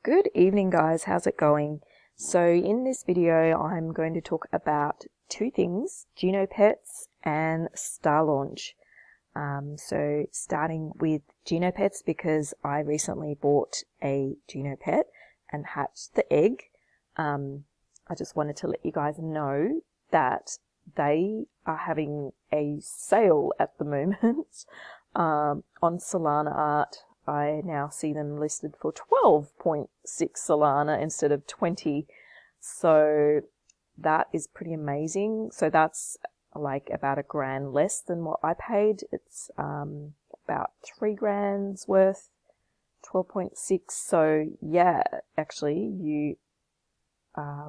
Good evening, guys. How's it going? So in this video, I'm going to talk about two things, Genopets and Starlaunch. So starting with Genopets, because I recently bought a Genopet and hatched the egg. I just wanted to let you guys know that they are having a sale at the moment on Solana Art. I now see them listed for 12.6 Solana instead of 20. So that is pretty amazing. So that's like about $1,000 less than what I paid. It's about $3,000 worth, 12.6. So yeah, actually you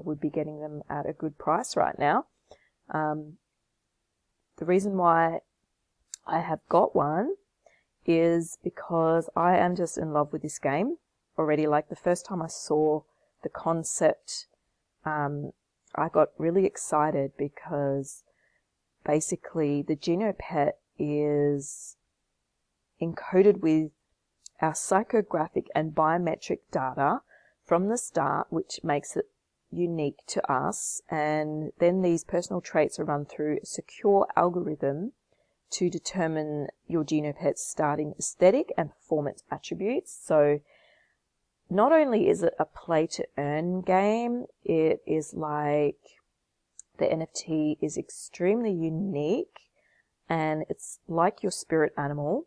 would be getting them at a good price right now. The reason why I have got one is because I am just in love with this game already. Like the first time I saw the concept, I got really excited because basically the Genopet is encoded with our psychographic and biometric data from the start, which makes it unique to us. And then these personal traits are run through a secure algorithm to determine your Genopet's starting aesthetic and performance attributes. So not only is it a play to earn game, it is like the NFT is extremely unique and it's like your spirit animal.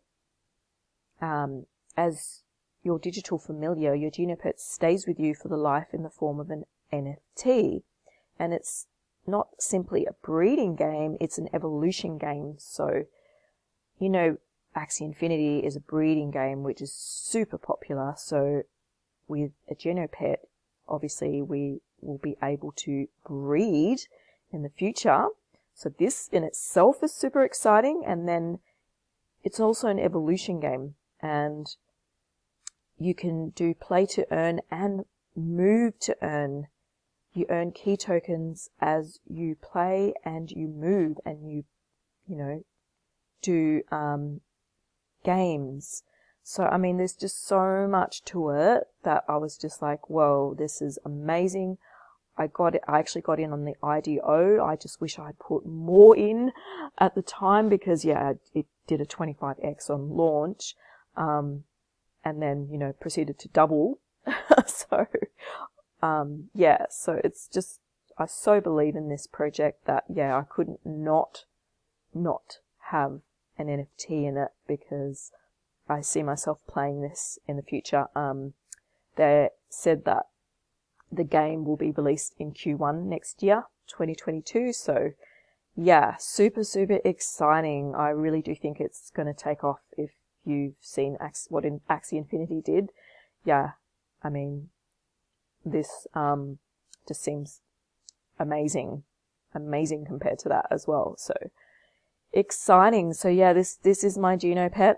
As your digital familiar, your Genopet stays with you for the life in the form of an NFT. And it's not simply a breeding game, it's an evolution game. So, you know, Axie Infinity is a breeding game which is super popular. So with a Genopet, obviously we will be able to breed in the future. So this in itself is super exciting. And then it's also an evolution game. And you can do play to earn and move to earn. You earn key tokens as you play and you move and you know, do games. So, I mean, there's just so much to it that I was just like, whoa, this is amazing. I actually got in on the IDO. I just wish I had put more in at the time because, yeah, it did a 25x on launch. And then, you know, proceeded to double. So, yeah, so it's just, I so believe in this project that, yeah, I couldn't not have an NFT in it because I see myself playing this in the future. They said that the game will be released in Q1 next year, 2022. So, yeah, super, super exciting. I really do think it's going to take off if you've seen what Axie Infinity did. Yeah, I mean, this just seems amazing compared to that as well. So exciting. So yeah, this is my Genopet.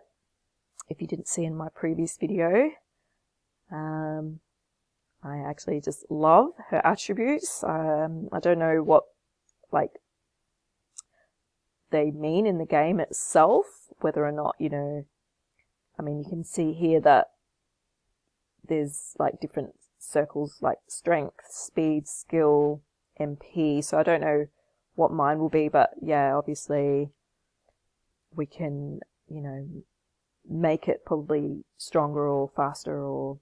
If you didn't see in my previous video, I actually just love her attributes. I don't know what like they mean in the game itself, whether or not, you know, I mean, you can see here that there's like different circles like strength, speed, skill, MP. So I don't know what mine will be, but yeah, obviously we can, you know, make it probably stronger or faster or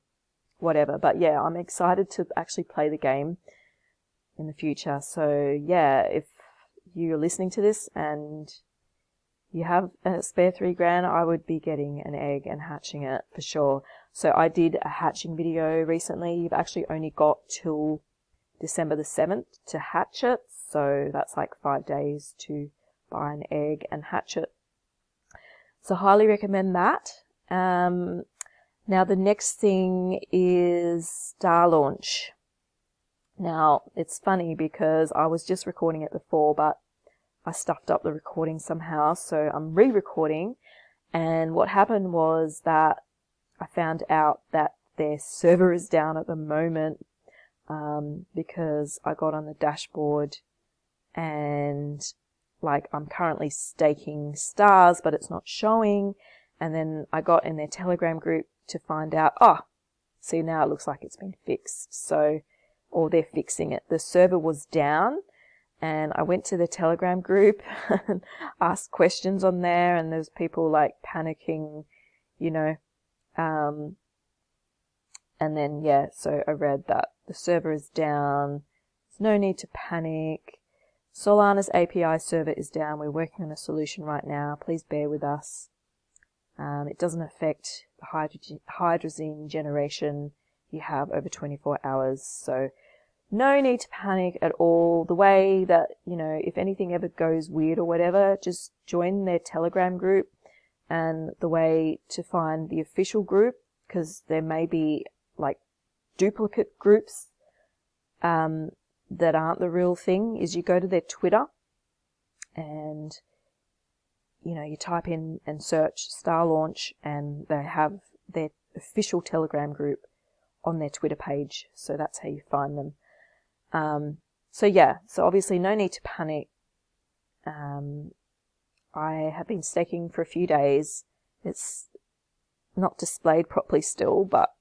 whatever. But yeah, I'm excited to actually play the game in the future. So yeah, if you're listening to this and you have a spare $3,000, I would be getting an egg and hatching it for sure. So I did a hatching video recently. You've actually only got till December the 7th to hatch it. So that's like 5 days to buy an egg and hatch it. So highly recommend that. Now the next thing is Starlaunch. Now it's funny because I was just recording it before, but I stuffed up the recording somehow, so I'm re-recording. And what happened was that I found out that their server is down at the moment because I got on the dashboard and like I'm currently staking stars, but it's not showing. And then I got in their Telegram group to find out, See, now it looks like it's been fixed. So, or they're fixing it. The server was down, and I went to the Telegram group and asked questions on there, and there's people like panicking, you know, and then, yeah, so I read that the server is down. There's no need to panic. Solana's API server is down. We're working on a solution right now. Please bear with us. It doesn't affect the hydrazine generation you have over 24 hours. So no need to panic at all. The way that, you know, if anything ever goes weird or whatever, just join their Telegram group. And the way to find the official group, because there may be like duplicate groups that aren't the real thing, is you go to their Twitter and, you know, you type in and search Starlaunch, and they have their official Telegram group on their Twitter page. So that's how you find them. So yeah, so obviously no need to panic. I have been staking for a few days. It's not displayed properly still, but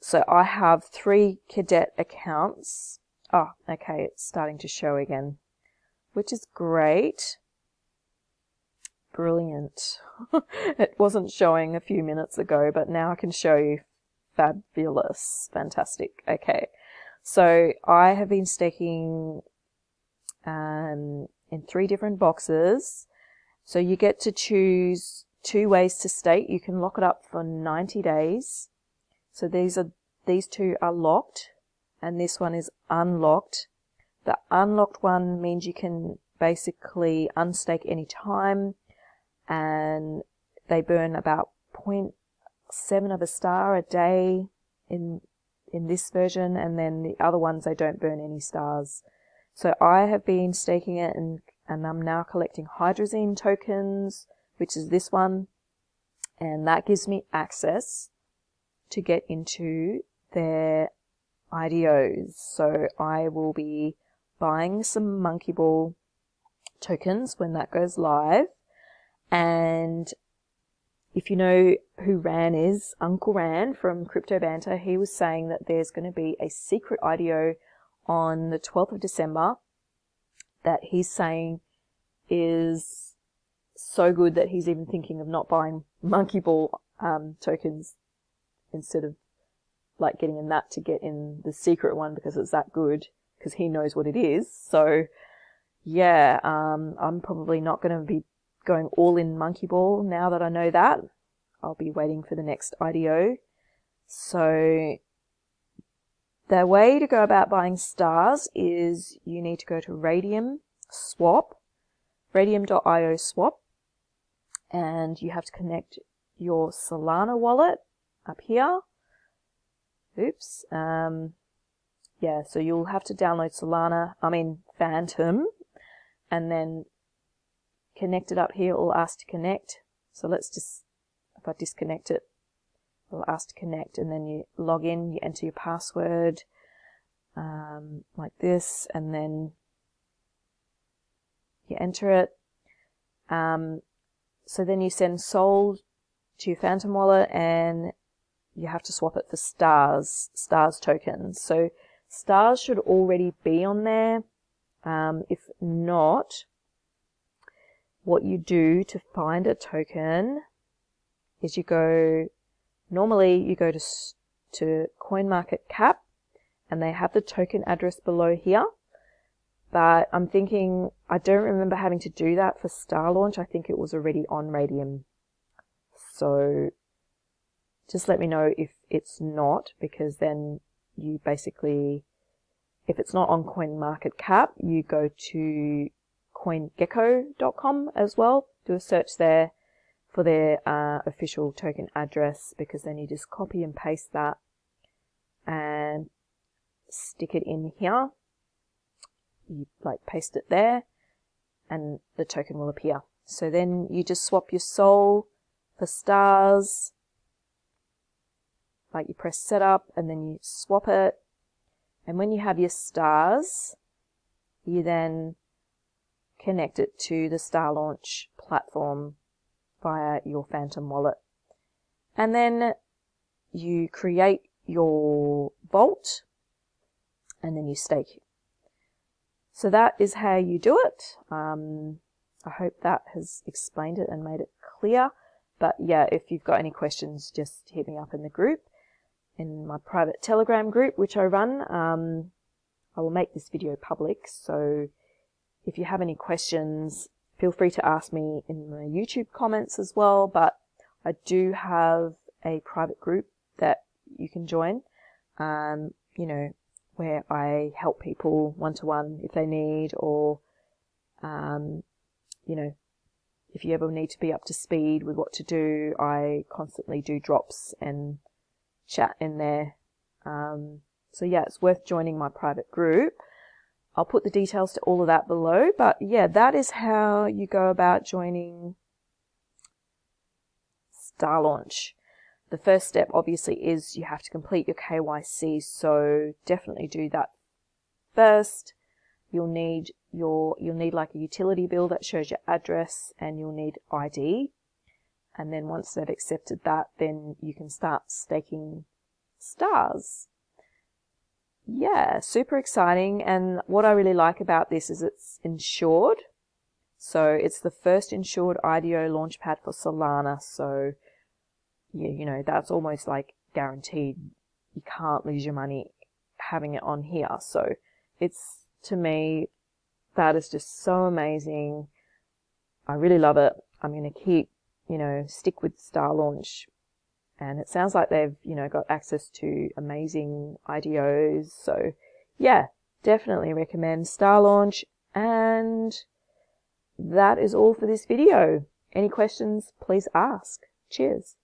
so I have 3 cadet accounts. Oh, okay, it's starting to show again, which is great. Brilliant. It wasn't showing a few minutes ago, but now I can show you. Fabulous. Fantastic. Okay. So I have been staking in 3 different boxes. So you get to choose 2 ways to stake. You can lock it up for 90 days. So these 2 are locked, and this one is unlocked. The unlocked one means you can basically unstake any time, and they burn about 0.7 of a star a day in this version, and then the other ones, they don't burn any stars. So I have been staking it, and I'm now collecting hydrazine tokens, which is this one, and that gives me access to get into their IDOs. So I will be buying some Monkey Ball tokens when that goes live. And if you know who Ran is, Uncle Ran from Crypto Banter, he was saying that there's going to be a secret IDO on the 12th of December that he's saying is so good that he's even thinking of not buying Monkey Ball tokens instead of like getting in that to get in the secret one, because it's that good, because he knows what it is. So yeah, I'm probably not going to be going all in Monkey Ball now that I know that. I'll be waiting for the next IDO. So the way to go about buying stars is you need to go to Raydium swap, raydium.io swap, and you have to connect your Solana wallet up here. Oops. Yeah, so you'll have to download Phantom, and then connect it up here. It'll ask to connect. So let's just, if I disconnect it, it'll ask to connect, and then you log in, you enter your password, like this, and then you enter it. So then you send Sol to your Phantom wallet, and you have to swap it for stars tokens. So stars should already be on there. If not, what you do to find a token is you go to CoinMarketCap, and they have the token address below here. But I'm thinking, I don't remember having to do that for Starlaunch. I think it was already on Raydium. So just let me know if it's not, because then you basically, if it's not on CoinMarketCap, you go to coingecko.com as well. Do a search there for their official token address, because then you just copy and paste that and stick it in here. You like paste it there, and the token will appear. So then you just swap your Sol for stars. Like you press setup, and then you swap it. And when you have your stars, you then connect it to the Starlaunch platform via your Phantom wallet. And then you create your vault and then you stake. So that is how you do it. I hope that has explained it and made it clear. But yeah, if you've got any questions, just hit me up in the group, in my private Telegram group, which I run. I will make this video public, so if you have any questions, feel free to ask me in the YouTube comments as well. But I do have a private group that you can join, you know, where I help people one-to-one if they need, or, you know, if you ever need to be up to speed with what to do, I constantly do drops and chat in there. So yeah, it's worth joining my private group. I'll put the details to all of that below. But yeah, that is how you go about joining Starlaunch. The first step obviously is you have to complete your KYC, so definitely do that first. You'll need like a utility bill that shows your address, and you'll need ID. And then once they've accepted that, then you can start staking stars. Yeah, super exciting. And what I really like about this is it's insured. So it's the first insured IDO launchpad for Solana. So yeah, you know, that's almost like guaranteed. You can't lose your money having it on here. So it's, to me, that is just so amazing. I really love it. I'm going to keep, you know, stick with Starlaunch. And it sounds like they've, you know, got access to amazing IDOs. So yeah, definitely recommend Starlaunch. And that is all for this video. Any questions, please ask. Cheers.